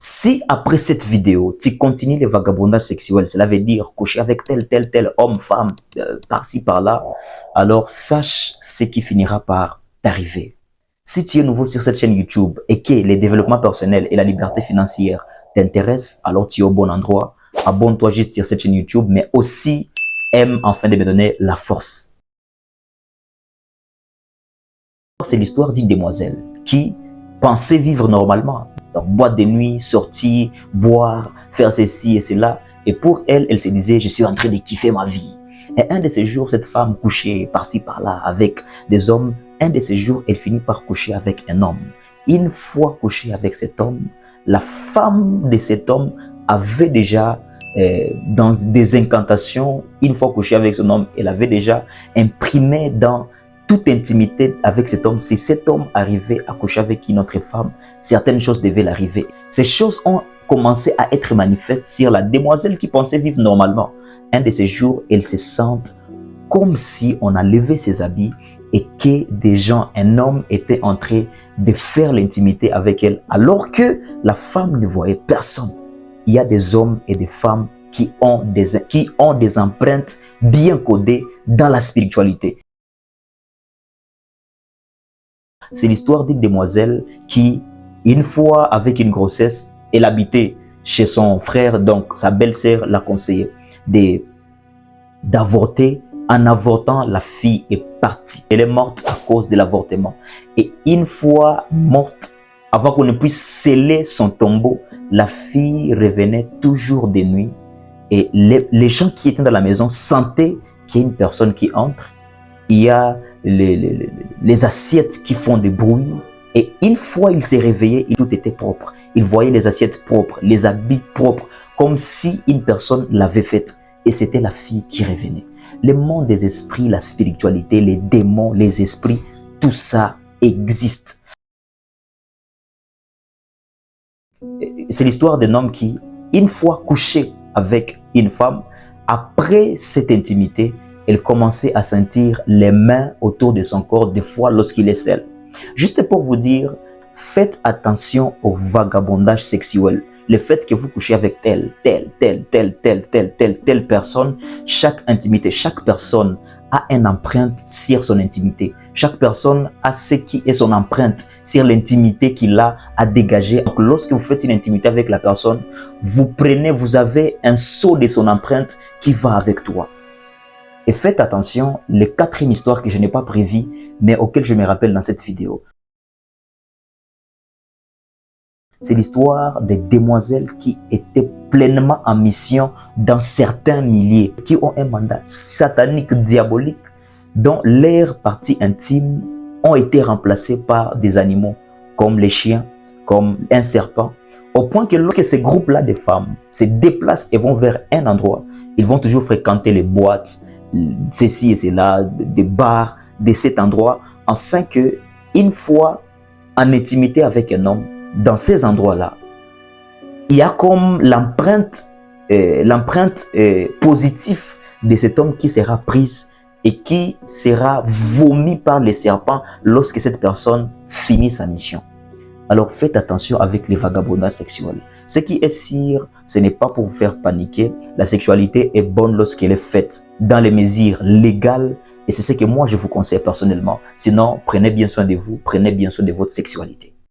Si après cette vidéo, tu continues le vagabondage sexuel, cela veut dire coucher avec tel homme, femme, par-ci, par-là, alors sache ce qui finira par t'arriver. Si tu es nouveau sur cette chaîne YouTube et que les développements personnels et la liberté financière t'intéressent, alors tu es au bon endroit. Abonne-toi juste sur cette chaîne YouTube, mais aussi aime afin de me donner la force. C'est l'histoire d'une demoiselle qui pensait vivre normalement. Donc, boîte de nuit, sortir, boire, faire ceci et cela. Et pour elle, elle se disait, je suis en train de kiffer ma vie. Et un de ces jours, cette femme couchait par-ci, par-là avec des hommes. Un de ces jours, elle finit par coucher avec un homme. Une fois couchée avec cet homme, la femme de cet homme avait déjà, dans des incantations, une fois couchée avec son homme, elle avait déjà imprimé dans toute intimité avec cet homme. Si cet homme arrivait à coucher avec une autre femme, certaines choses devaient l'arriver. Ces choses ont commencé à être manifestes sur la demoiselle qui pensait vivre normalement. Un de ces jours, elle se sent comme si on a levé ses habits et que des gens, un homme était en train de faire l'intimité avec elle, alors que la femme ne voyait personne. Il y a des hommes et des femmes qui ont des empreintes bien codées dans la spiritualité. C'est l'histoire d'une demoiselle qui, une fois avec une grossesse, elle habitait chez son frère, donc sa belle-sœur l'a conseillé d'avorter. En avortant, la fille est partie. Elle est morte à cause de l'avortement. Et une fois morte, avant qu'on ne puisse sceller son tombeau, la fille revenait toujours de nuit. Et les gens qui étaient dans la maison sentaient qu'il y a une personne qui entre. Il y a les assiettes qui font des bruits. Et une fois il s'est réveillé, tout était propre. Il voyait les assiettes propres, les habits propres, comme si une personne l'avait fait. Et c'était la fille qui revenait. Le monde des esprits, la spiritualité, les démons, les esprits, tout ça existe. C'est l'histoire d'un homme qui, une fois couché avec une femme, après cette intimité, elle commençait à sentir les mains autour de son corps, des fois lorsqu'il est seul. Juste pour vous dire, faites attention au vagabondage sexuel. Le fait que vous couchez avec telle personne, chaque intimité, chaque personne a une empreinte sur son intimité. Chaque personne a ce qui est son empreinte sur l'intimité qu'il a à dégager. Donc, lorsque vous faites une intimité avec la personne, vous avez un sceau de son empreinte qui va avec toi. Et faites attention, la quatrième histoire que je n'ai pas prévue, mais auquel je me rappelle dans cette vidéo. C'est l'histoire des demoiselles qui étaient pleinement en mission dans certains milliers, qui ont un mandat satanique, diabolique, dont leurs parties intimes ont été remplacées par des animaux, comme les chiens, comme un serpent, au point que lorsque ces groupes-là de femmes se déplacent et vont vers un endroit, ils vont toujours fréquenter les boîtes, ceci et cela, des bars de cet endroit, afin que, une fois en intimité avec un homme, dans ces endroits-là, il y a comme l'empreinte positive de cet homme qui sera prise et qui sera vomi par les serpents lorsque cette personne finit sa mission. Alors faites attention avec les vagabondages sexuels. Ce qui est sûr, ce n'est pas pour vous faire paniquer. La sexualité est bonne lorsqu'elle est faite dans les mesures légales et c'est ce que moi je vous conseille personnellement. Sinon, prenez bien soin de vous, prenez bien soin de votre sexualité.